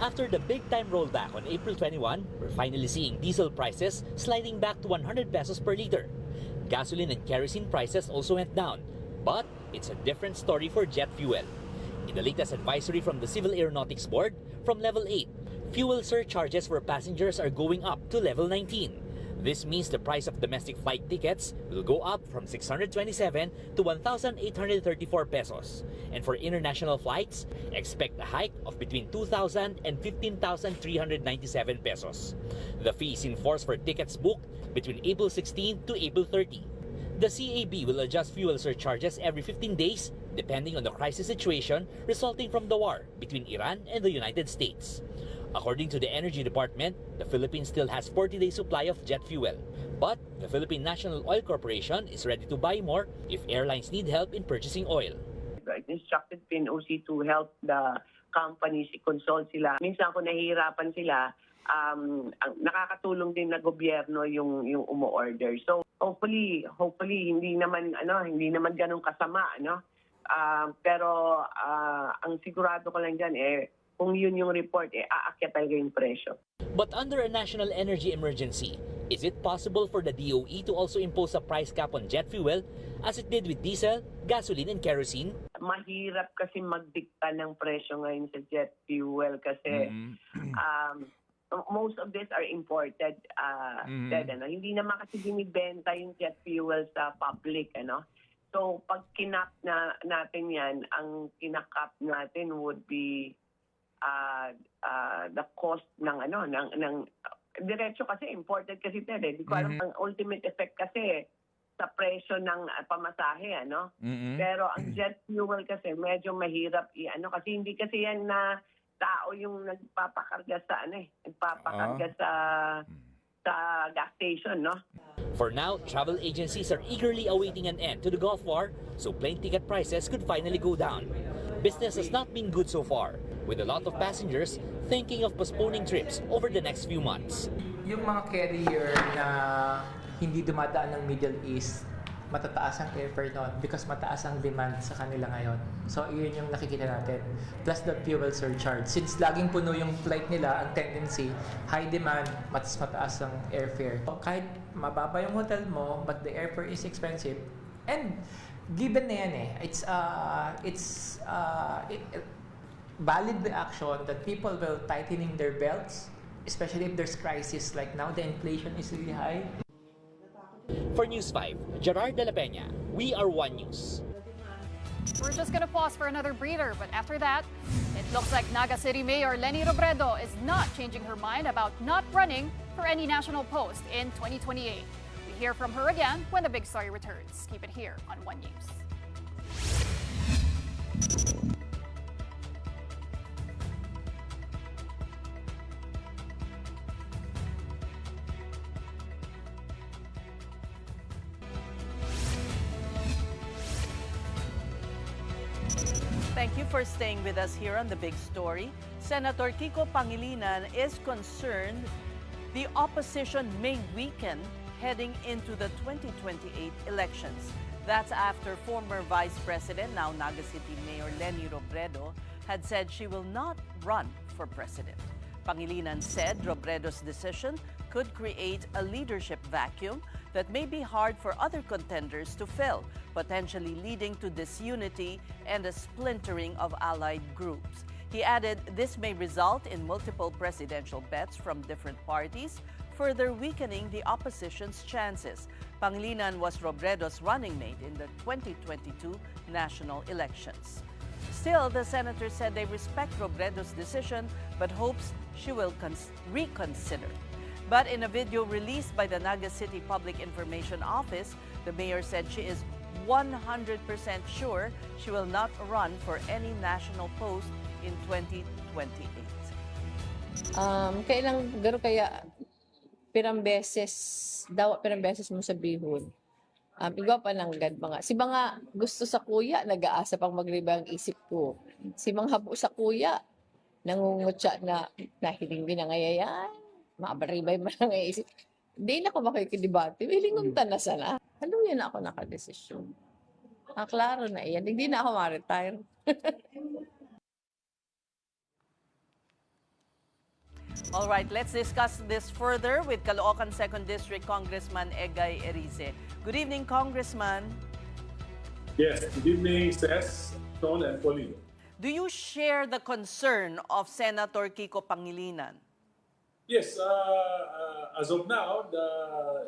After the big-time rollback on April 21, we're finally seeing diesel prices sliding back to 100 pesos per liter. Gasoline and kerosene prices also went down, but it's a different story for jet fuel. In the latest advisory from the Civil Aeronautics Board, from level 8, fuel surcharges for passengers are going up to level 19. This means the price of domestic flight tickets will go up from 627 to 1,834 pesos. And for international flights, expect a hike of between 2,000 and 15,397 pesos. The fee is in force for tickets booked between April 16 to April 30. The CAB will adjust fuel surcharges every 15 days depending on the crisis situation resulting from the war between Iran and the United States. According to the Energy Department, the Philippines still has 40-day supply of jet fuel. But the Philippine National Oil Corporation is ready to buy more if airlines need help in purchasing oil.
It instructed PNOC to help the companies, i-consult sila. Minsan kung nahihirapan sila, nakakatulong din na gobyerno yung umo-order. So hopefully hindi naman ganun kasama, no? Pero ang sigurado ko lang diyan kung yun yung report, aakyat talaga yung presyo.
But under a national energy emergency, is it possible for the DOE to also impose a price cap on jet fuel as it did with diesel, gasoline, and kerosene?
Mahirap kasi magdikta ng presyo ngayon sa jet fuel kasi most of these are imported. Hindi naman kasi binibenta yung jet fuel sa public, ano? So pag kinap natin yan, ang kinakap natin would be the cost ng diretso kasi imported kasi di ko alam ang ultimate effect kasi sa presyo ng pamasahe, ano? Pero ang jet fuel kasi medyo mahirap kasi hindi kasi yan na tao yung nagpapakarga sa gas station, no?
For now, travel agencies are eagerly awaiting an end to the Gulf War, so plane ticket prices could finally go down. Business has not been good so far, with a lot of passengers thinking of postponing trips over the next few months.
Yung mga carrier na hindi dumadaan ng Middle East, matataas ang airfare noon because mataas ang demand sa kanila ngayon. So, yun yung nakikita natin. Plus the fuel surcharge. Since laging puno yung flight nila, ang tendency, high demand, mas mataas ang airfare. So, kahit mababa yung hotel mo, but the airfare is expensive, and given na yan it's valid reaction that people will tightening their belts, especially if there's crisis like now, the inflation is really high.
For News 5, Gerard De La Peña, we are One News.
We're just gonna pause for another breather, but after that, it looks like Naga City Mayor Leni Robredo is not changing her mind about not running for any national post in 2028. We hear from her again when the big story returns. Keep it here on One News.
Thank you for staying with us here on The Big Story. Senator Kiko Pangilinan is concerned the opposition may weaken heading into the 2028 elections. That's after former Vice President, now Naga City Mayor Leni Robredo, had said she will not run for president. Pangilinan said Robredo's decision could create a leadership vacuum that may be hard for other contenders to fill, potentially leading to disunity and a splintering of allied groups. He added this may result in multiple presidential bets from different parties, further weakening the opposition's chances. Pangilinan was Robredo's running mate in the 2022 national elections. Still, the senator said they respect Robredo's decision but hopes she will reconsider. But in a video released by the Naga City Public Information Office, the mayor said she is 100% sure she will not run for any national post in 2028.
Garo kaya pirang beses mo sabihon. Igwa pa lang gad mga. Si mga gusto sa kuya, nag-aasa pang magriba ang isip ko. Si mga habo sa kuya, nangungutya na nahiling binangayayan. Mabaribay man ang isip. Hindi na ako makikidebate. Willing na sana. Haluyan na ako nakadesisyon. Klaro na iyan. Hindi na ako ma-retire.
All right, let's discuss this further with Caloocan 2nd District Congressman Egay Erice. Good evening, Congressman.
Yes, good evening, Ses, Sean, and Pauline.
Do you share the concern of Senator Kiko Pangilinan?
Yes, as of now, the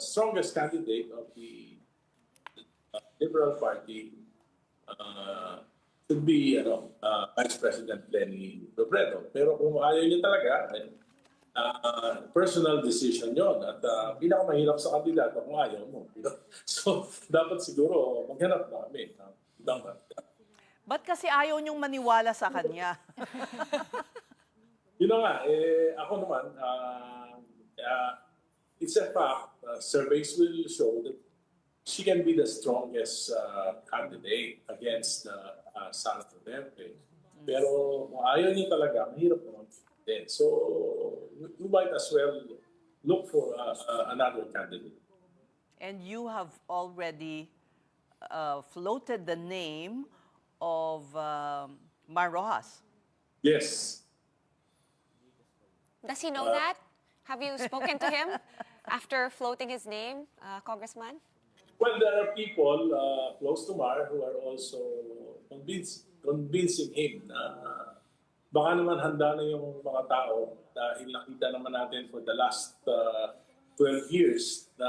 strongest candidate of the Liberal Party should be Vice President Leni Robredo. Pero kung ayaw niya talaga, personal decision yon at pinakamahirap sa kandidato kung ayaw mo. So, dapat siguro maghanap na kami.
Ba't kasi ayaw niyong maniwala sa kanya?
Yun na nga, ako naman, it's a fact, surveys will show that she can be the strongest candidate against Sara Duterte. Pero kung ayaw niya talaga, mahirap naman din. So, we might as well look for another candidate.
And you have already floated the name of Mar Rojas.
Yes.
Does he know that? Have you spoken to him after floating his name, Congressman?
Well, there are people close to Mar who are also convincing him na baka naman handa na yung mga tao dahil nakita naman natin for the last 12 years na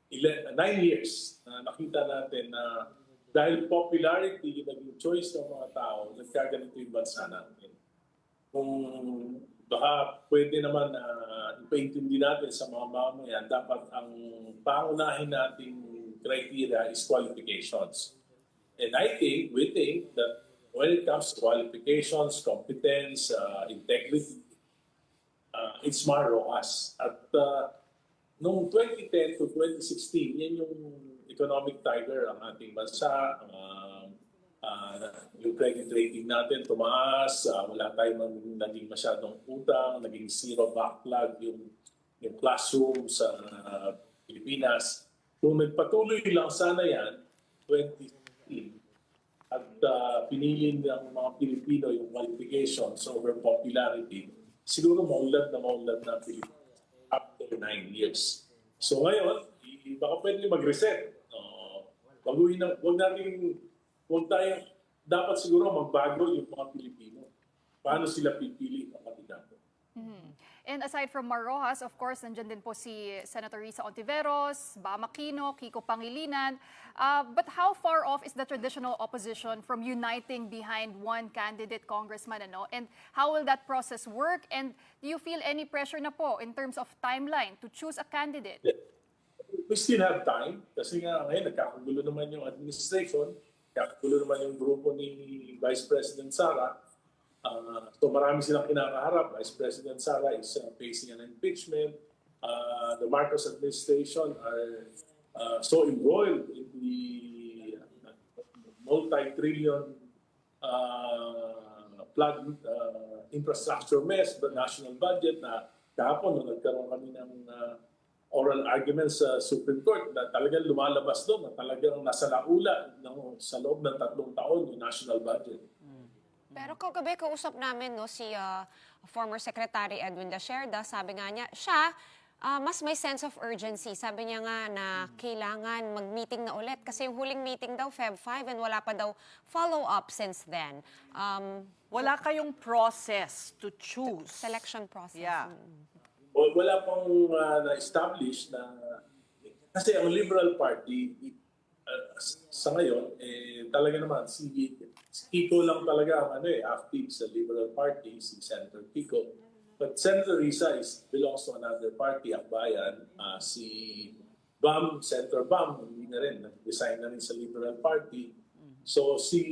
9 years na nakita natin na dahil popularity naging choice ng mga tao, nagkaganito yung bansa natin. Kung baka pwede naman ipaintindi natin sa mga mamamayan, dapat ang pangunahin nating criteria is qualifications. And we think that when it comes to qualifications, competence, integrity, it's Mar Rojas. At noong 2010 to 2016, yan yung economic tiger ang ating bansa. Yung credit rating natin tumaas, wala tayong naging masyadong utang, naging zero backlog yung classroom sa Pilipinas. Kung nagpatuloy lang sana yan, 2016, at pinili ng mga Pilipino yung qualifications over popularity, siguro maulad na Pilipinas after 9 years. So ngayon, baka pwede mag-reset. Dapat siguro magbago yung mga Pilipino. Paano sila pipili ng kandidato?
And aside from Mar Rojas, of course, nandiyan din po si Senator Risa Ontiveros, Bam Aquino, Kiko Pangilinan. But how far off is the traditional opposition from uniting behind one candidate, Congressman? And how will that process work? And do you feel any pressure na po in terms of timeline to choose a candidate?
We still have time kasi nga ngayon nagkakagulo naman yung administration, nagkakagulo naman yung grupo ni Vice President Sara. So marami silang kinakaharap. Vice President Sara is facing an impeachment. The Marcos administration are so embroiled in the multi-trillion flood infrastructure mess, the national budget na kahapon nung nagkaroon kami ng oral arguments sa Supreme Court na talagang lumalabas doon, na talagang nasa laula sa loob ng 3 taon yung national budget.
Pero kagabi, kausap namin si former Secretary Edwin Dasherda, sabi nga niya, siya mas may sense of urgency. Sabi niya nga na kailangan mag-meeting na ulit kasi yung huling meeting daw, Feb 5, and wala pa daw follow-up since then.
Wala kayong process to choose.
Selection process.
Yeah.
Wala pang na-establish na kasi ang Liberal Party sa ngayon talaga naman si Kiko lang talaga ang active sa Liberal Party, si Senator Kiko. But Senator Risa belongs to another party, Akbayan. Si Bam, Senator Bam, hindi na rin, nag-resign na rin sa Liberal Party. So si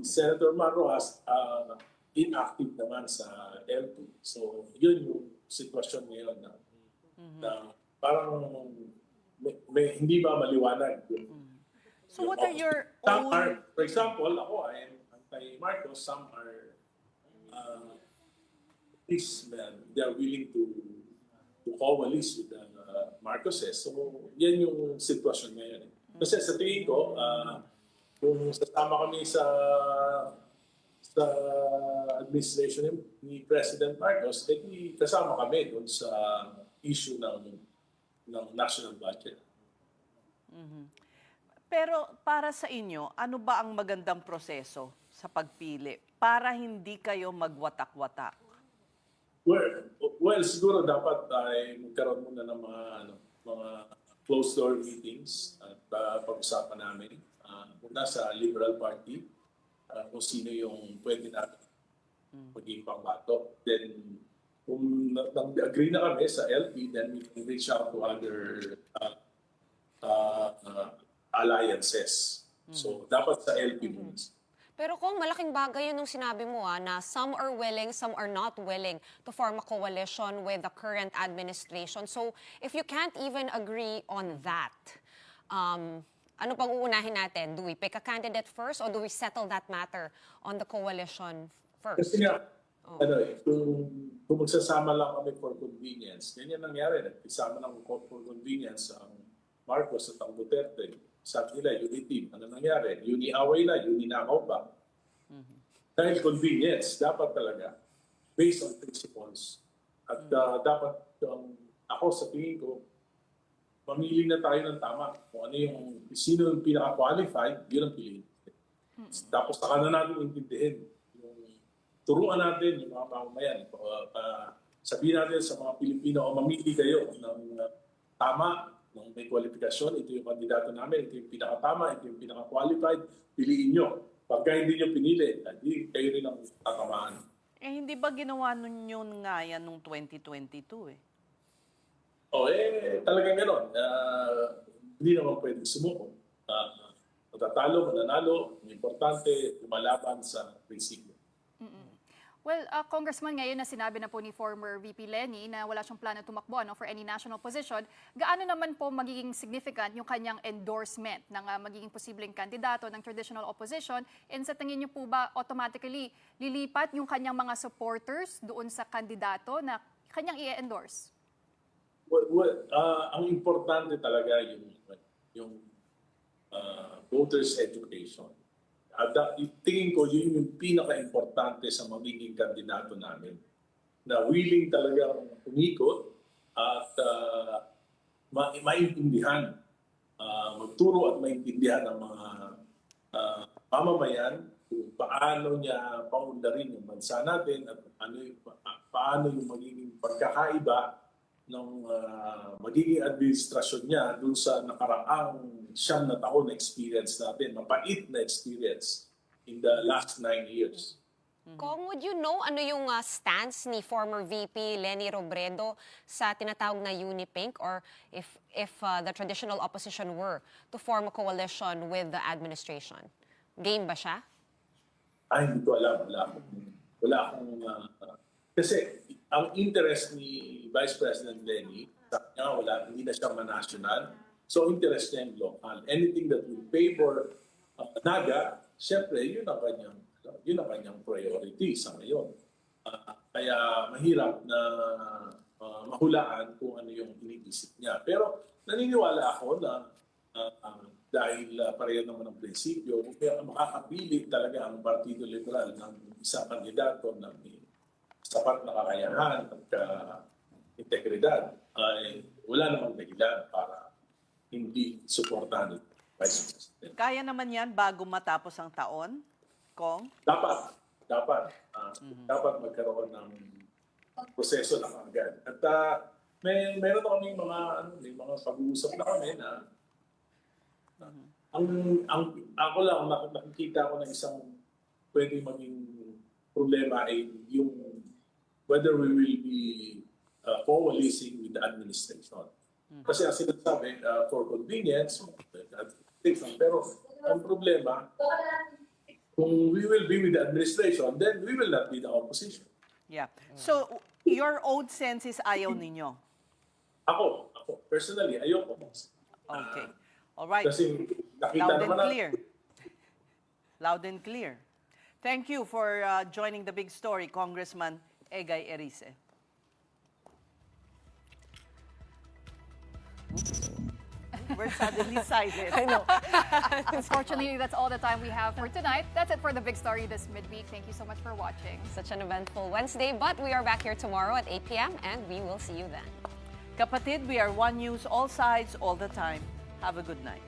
Senator Mar Rojas inactive naman sa LP. So yun yung sitwasyon ngayon na parang hindi ba maliwanag.
So what are your
some
own...
are, for example, ako I am anti-Marcos, some are they are willing to coalesce with the Marcoses. So yan yung sitwasyon ngayon. Kasi sa tingin ko, kung sasama kami sa administration ni President Marcos, kasama kami doon sa issue ng national budget.
Pero para sa inyo, ano ba ang magandang proseso sa pagpili para hindi kayo magwatak-watak?
Well, siguro dapat ay magkaroon muna ng mga closed-door meetings at pag-usapan namin muna sa Liberal Party kung sino yung pwede natin maging pangbato. Then, kung nag-agree na kami sa LP, then we can reach out to other alliances. So, dapat sa LP muna.
Pero kung malaking bagay yun nung sinabi mo na some are willing, some are not willing to form a coalition with the current administration. So if you can't even agree on that, ano pang uunahin natin? Do we pick a candidate first or do we settle that matter on the coalition first?
Kasi nga, kung magsasama lang kami for convenience, ganyan nangyari. Nagpisama ng for convenience ang Marcos at ang Duterte. Sabi nila, unity. Ano nangyari? Uni-away na, uni-nakaw pa. Dahil convenience, dapat talaga, based on principles. At dapat, ako sa tingin ko, mamili na tayo ng tama. Kung ano yung, sino yung pinaka-qualified, yun ang piliin. Tapos saka na natin intindihin. Turuan natin yung mga mamamayan. Sabihin natin sa mga Pilipino, mamili kayo ng tama, ng may kwalifikasyon. Ito yung kandidato namin, ito yung pinaka-tama, ito yung pinaka-qualified. Piliin nyo. Pagka hindi nyo pinili, hindi kayo rin ang tatamaan.
Hindi ba ginawa nun yun nga yan nung 2022
Talagang gano'n. Hindi naman pwede sumuko. Matatalo, mananalo, importante, lumalaban sa prinsipyo.
Well, Congressman, ngayon na sinabi na po ni former VP Lenny na wala siyang plano tumakbo for any national position, gaano naman po magiging significant yung kanyang endorsement ng magiging posibleng kandidato ng traditional opposition? And sa tingin niyo po ba automatically lilipat yung kanyang mga supporters doon sa kandidato na kanyang i-endorse?
Ang importante talaga yung voters' education. At tingin ko yun yung pinaka-importante sa magiging kandidato namin. Na willing talaga umikot at maintindihan, magturo at maintindihan ng mga mamamayan kung paano niya paundarin yung bansa natin at paano yung magiging pagkakaiba ng magiging administrasyon niya dun sa nakaraang 9 na taon na experience natin, mapait na experience in the last 9 years.
Kung would you know ano yung stance ni former VP Leni Robredo sa tinatawag na Unipink or if the traditional opposition were to form a coalition with the administration? Game ba siya?
Hindi ko alam. Wala akong... kasi ang interest ni Vice President Leni, hindi na siya manational. So interest niya yung local. Anything that will favor Naga, siyempre, yun ang kanyang priority sa ngayon. Kaya mahirap na mahulaan kung ano yung iniisip niya. Pero naniniwala ako na dahil pareho naman ang prinsipyo, makakapili talaga ang Partido Liberal ng isang kandidato na may sapat na kakayahan at integridad, ay wala namang dahilan para hindi suportahan ito.
Kaya naman yan bago matapos ang taon, Kong?
Dapat. Dapat magkaroon ng proseso na agad. At meron kami may mga pag-uusap na kami na ako lang nakikita ko ng isang pwede maging problema ay yung whether we will be coalescing with the administration. Kasi ang sinasabi, for convenience, pero ang problema, kung we will be with the administration, then we will not be the opposition.
Yeah. So, your own sense is ayaw ninyo?
Ako, personally, ayoko.
Okay. All right.
Kasi nakita
Loud
naman
and clear. Loud and clear. Thank you for joining the big story, Congressman Egay Erice. We're suddenly silent.
I know. Unfortunately, that's all the time we have for tonight. That's it for the big story this midweek. Thank you so much for watching.
Such an eventful Wednesday, but we are back here tomorrow at 8 p.m. and we will see you then.
Kapatid, we are One News, all sides, all the time. Have a good night.